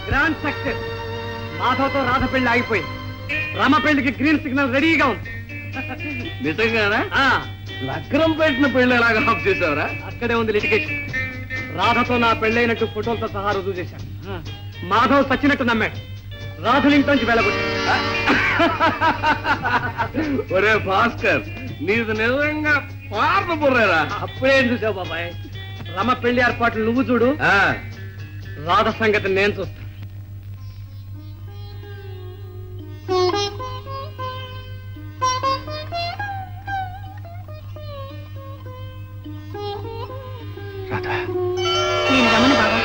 Grand success. మాధవతో Radha పెళ్లి ఆగిపోయింది. రమ పెళ్లికి గ్రీన్ సిగ్నల్ రెడీగా ఉంది. నిజంగానా? లగ్నం పెట్టిన పెళ్లి ఎలాగా ఆఫ్ చేసావరా? అక్కడే ఉంది లిటిగేషన్. రాధతో నా పెళ్ళైనట్టు ఫోటోలతో సహా రుజువు చేశాను. మాధవ్ సచ్చినట్టు నమ్మాడు. రాధని ఇంట్లోంచి వెళ్ళగొట్టాడు. ఒరే భాస్కర్, నీది నిజంగా పార్న బుర్రేరా. అప్పుడేం చూసావు బాబాయ్? రమ పెళ్లి ఏర్పాట్లు నువ్వు చూడు, రాధ సంగతి నేను చూస్తాను. నేను రమణ బాబా.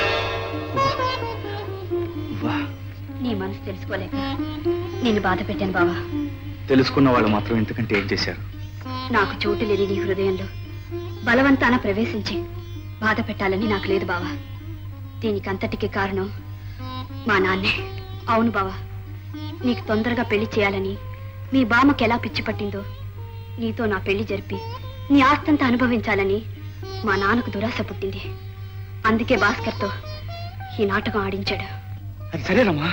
నీ మనసు తెలుసుకోలేక నేను బాధ పెట్టాను బావా. తెలుసుకున్న వాళ్ళు మాత్రం ఇంతకంటే ఏం చేశారు? నాకు చోటు లేని నీ హృదయంలో బలవంతాన ప్రవేశించి బాధ పెట్టాలని నాకు లేదు బావా. దీనికంతటికి కారణం మా నాన్నే. అవును బావా, నీకు తొందరగా పెళ్లి చేయాలని మీ బామ్మకి ఎలా పిచ్చి పట్టిందో నీతో నా పెళ్లి జరిపి నీ ఆస్తంతా అనుభవించాలని మా నాన్నకు దురాశ పుట్టింది. అందుకే భాస్కర్తో ఈ నాటకం ఆడించాడు. అది సరేనమ్మా,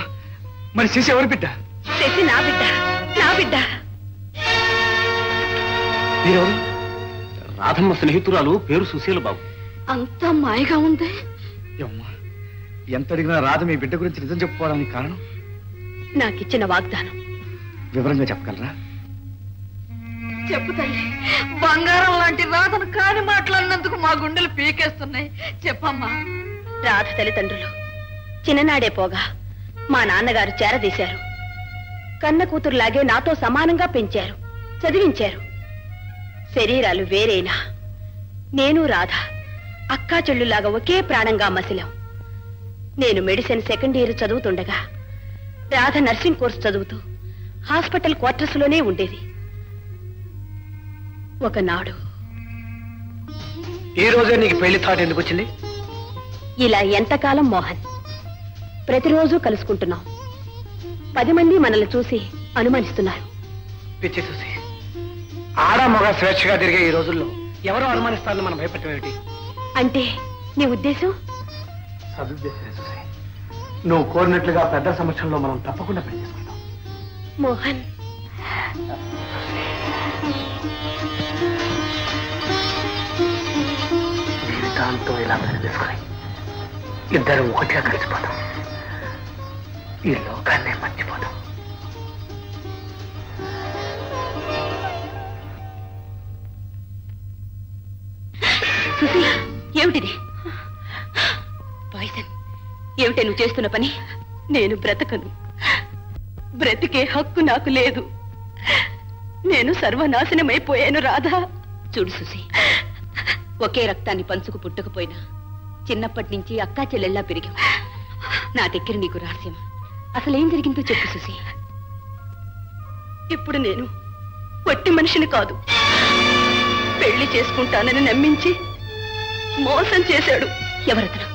మరి శశి ఎవరి బిడ్డ? శశి నా బిడ్డ, నా బిడ్డ. మీరెవరు? రాధమ్మ స్నేహితురాలు, పేరు సుశీల బాబు. అంతా మాయగా ఉంది. ఏమ్మా, ఎంత అడిగినా రాధ మీ బిడ్డ గురించి నిజం చెప్పుకోవడానికి కారణం? నాకిచ్చిన వాగ్దానం. వివరంగా చెప్పగలరా? చెప్పు తల్లి. బంగారం లాంటి రాధను కాని మాట్లాడినందుకు మా గుండెలు పీకేస్తున్నాయి. చెప్పమ్మా. రాధ తల్లిదండ్రులు చిన్ననాడే పోగా మా నాన్నగారు చేరదీశారు. కన్న కూతురులాగే నాతో సమానంగా పెంచారు, చదివించారు. శరీరాలు వేరేనా నేను రాధ అక్కా చెల్లులాగా ఒకే ప్రాణంగా మసిలాం. నేను మెడిసిన్ సెకండ్ ఇయర్ చదువుతుండగా రాధ నర్సింగ్ కోర్సు చదువుతూ హాస్పిటల్ క్వార్టర్స్ లోనే ఉండేది. ఒకనాడు, ఈ రోజే నీకు పెళ్లి థాట్ ఎందుకు వచ్చింది? ఇలా ఎంతకాలం మోహన్? ప్రతిరోజు కలుసుకుంటున్నాం. 10 మంది మనల్ని చూసి అనుమానిస్తున్నారు. పిచ్చి చూసి ఆడ మగ స్వేచ్ఛగా తిరిగే ఈ రోజుల్లో ఎవరో అనుమానిస్తారని మనం భయపడటం ఏమిటి? అంటే నీ ఉద్దేశం? సదుద్దేశమే చూసి, నువ్వు కోరినట్లుగా పెద్ద సమక్షంలో మనం తప్పకుండా పెళ్లి చేసుకుంటాం. మోహన్, జీవితాంతో ఇలా పెళ్లి చేసుకుని ఇద్దరు ఒకటిగా కలిసిపోతాం. ఈ లోకాన్నే మర్చిపోతాం. సుశీ, ఏమిటిది? పాయిజన్. ఏమిటే నువ్వు చేస్తున్న పని? నేను బ్రతకను. బ్రతికే హక్కు నాకు లేదు. నేను సర్వనాశనమైపోయాను రాధా. చూడు సుశీ, ఒకే రక్తాన్ని పంచుకు పుట్టకపోయినా చిన్నప్పటి నుంచి అక్కా చెల్లెల్లా పెరిగాం. నా దగ్గర నీకు రహస్యం. అసలేం జరిగిందో చెప్పు సుశీ. ఇప్పుడు నేను వట్టి మనిషిని కాదు. పెళ్లి చేసుకుంటానని నమ్మించి మోసం చేశాడు. ఎవరతను?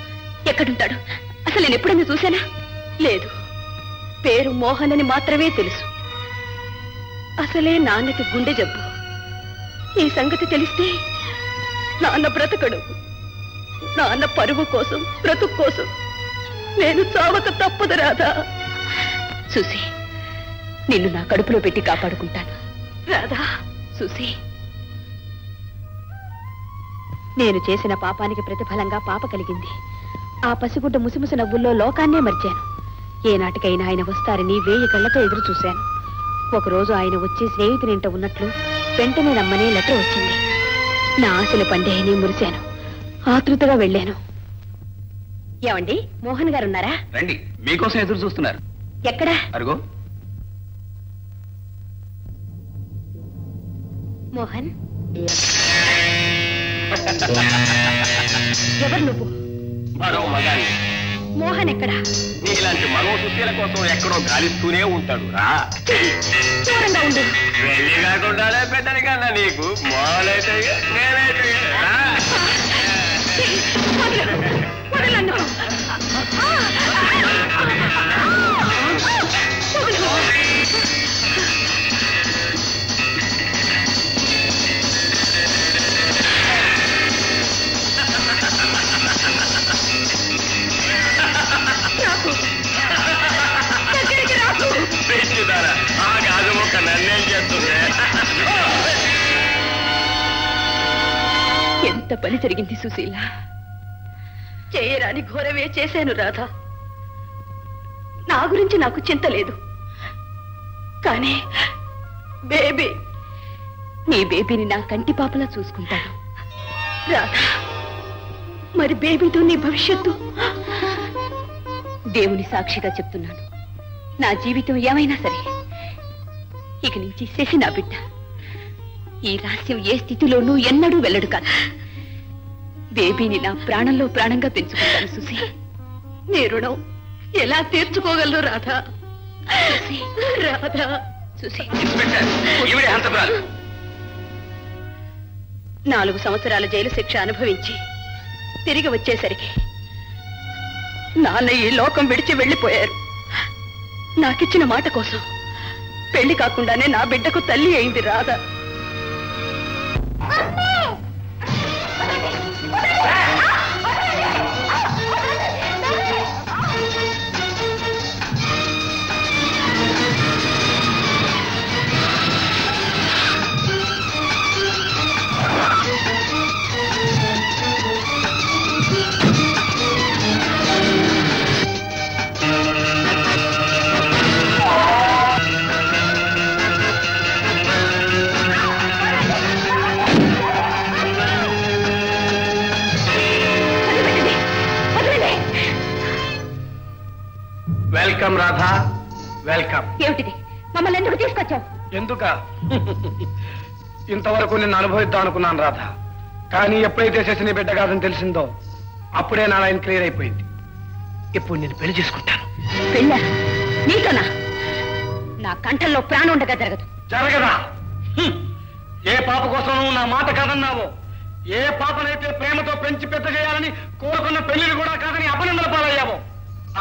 ఎక్కడుంటాడు? అసలు నేను ఎప్పుడన్నా చూశానా? లేదు. పేరు మోహన్ అని మాత్రమే తెలుసు. అసలే నాన్నకి గుండె జబ్బు. ఈ సంగతి తెలిస్తే నాన్న బ్రతకడు. నాన్న పరువు కోసం, బ్రతుకు కోసం నేను చావక తప్పదు రాధా. సుశీ, నిన్ను నా కడుపులో పెట్టి కాపాడుకుంటాను రాధా. సుశీ, నేను చేసిన పాపానికి ప్రతిఫలంగా పాప కలిగింది. ఆ పసిగుడ్డ ముసిముసి నవ్వుల్లో లోకాన్నే మర్చాను. ఏనాటికైనా ఆయన వస్తారని 1000 కళ్ళతో ఎదురు చూశాను. ఒకరోజు ఆయన వచ్చి స్నేహితునింట ఉన్నట్లు వెంటనే రమ్మనే లెటర్ వచ్చింది. నా ఆశలు పండేయని మురిశాను. ఆతృతగా వెళ్ళాను. ఏమండి మోహన్ గారు ఉన్నారా? రండి, మీకోసం ఎదురు చూస్తున్నారు. ఎక్కడా? అరుగో. మోహన్ ఎవరు నువ్వు? మరో మగాని. మోహన్ ఎక్కడా? నీలాంటి మరో సుశీల కోసం ఎక్కడో గాలిస్తూనే ఉంటాడు. రా, దూరంగా ఉండు. పెళ్లి కాకుండానే పెట్టని కన్నా నీకు మాలైతే నేనైతే వదలను. ఆ గాజు మొక్క నన్నేం చేస్తుంది? ఎంత పని జరిగింది సుశీల. చేయరాని ఘోరమే చేశాను రాధా. నా గురించి నాకు చింత లేదు, కానీ బేబీ, నీ బేబీని నా కంటి పాపలా చూసుకుంటాను రాధా. మరి బేబీతో నీ భవిష్యత్తు? దేవుని సాక్షిగా చెప్తున్నాను, నా జీవితం ఏమైనా సరే ఇక నుంచి శశి నా బిడ్డ. ఈ రహస్యం ఏ స్థితిలోనూ ఎన్నడూ వెళ్ళడు కాదు. బేబీని నా ప్రాణంలో ప్రాణంగా పెంచుకుంటాను సుశీ. నీ రుణం ఎలా తీర్చుకోగలరు రాధా? రాధా, సుశీ. 4 సంవత్సరాల జైలు శిక్ష అనుభవించి తిరిగి వచ్చేసరికి నాన్న ఈ లోకం విడిచి వెళ్ళిపోయారు. నాకిచ్చిన మాట కోసం పెళ్లి కాకుండానే నా బిడ్డకు తల్లి అయింది రాధా. Welcome Radha, welcome. ఏమిటిది? మమ్మల్ని ఎందుకు తీసుకొచ్చావు? ఎందుక? ఇంతవరకు నిన్ను అనుభవిద్దాం అనుకున్నాను రాధా, కానీ ఎప్పుడైతే శశి నీ బిడ్డ కాదని తెలిసిందో అప్పుడే నా లైన్ క్లియర్ అయిపోయింది. ఇప్పుడు నేను పెళ్లి చేసుకుంటాను. పెళ్ళా? నీకనా? నా కంఠంలో ప్రాణం ఉండగా జరగదు. జరగదా? ఏ పాప కోసం నువ్వు నా మాట కాదన్నావో, ఏ పాపనైతే ప్రేమతో పెంచి పెద్ద చేయాలని కోరుకున్న పెళ్లిని కూడా కాదని అపనిందల పాలయ్యావో,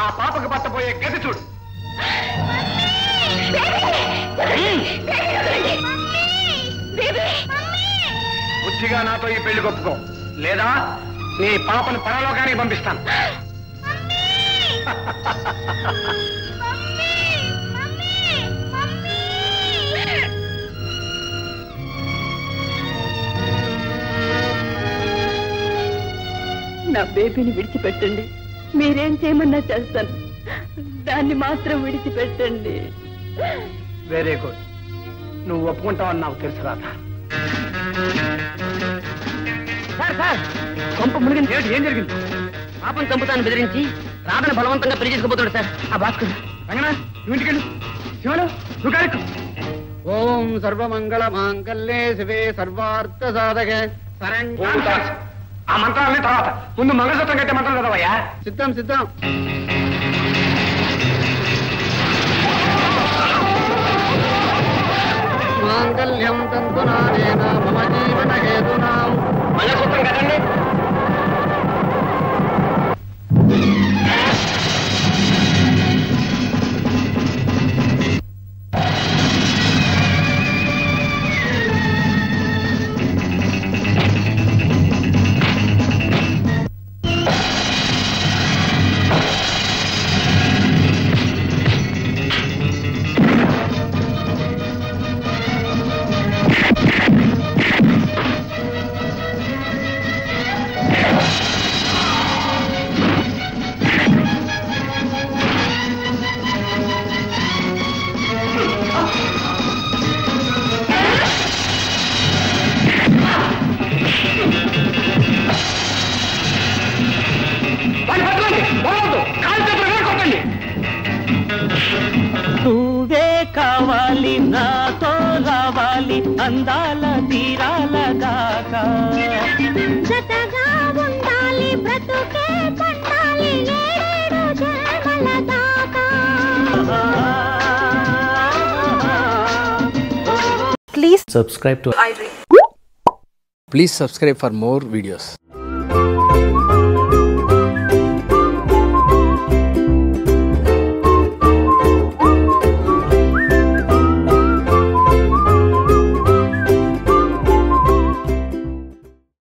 ఆ పాపకు పట్టబోయే గతి చూడు. బుద్ధిగా నాతో ఈ పెళ్లి ఒప్పుకో, లేదా నీ పాపను పరలోకానికి పంపిస్తాను. నా బేబీని విడిచిపెట్టండి. మీరేం చేయమన్నా చేస్తాను, దాన్ని మాత్రం విడిచిపెట్టండి. వెరీ గుడ్, నువ్వు ఒప్పుకుంటావని నాకు తెలుసు రాధా. కొంప మునిగింది. ఏం జరిగింది? పాపం చంపుతాను బెదిరించి రాధను బలవంతంగా పెళ్లి చేసుకుపోతాడు సార్ ఆ భాస్కర్. రంగనా, నువ్వు ఇంటికెళ్ళు. శివలు, నువ్వు కారెక్కు. ఓం సర్వమంగళ మాంగళ్యే శివే సర్వార్థ సాధకే శరణ్య. ఆ మంత్రాలన్నీ తర్వాత, ముందు మంగళసూత్రం కట్టే మంత్రం కదవయ్యా. సిద్ధం సిద్ధం. మాంగళ్యం తంతునానేన మమ జీవన హేతునా. మంగళసూత్రం కదండి. నువ్వే కావాలి నాతో రావాలి అందాల తీరాల దాకా జతగా ఉండాలి బ్రతుకే పండాలి ఏడేడు జన్మల దాకా. Please subscribe to iDream. Please subscribe for more videos.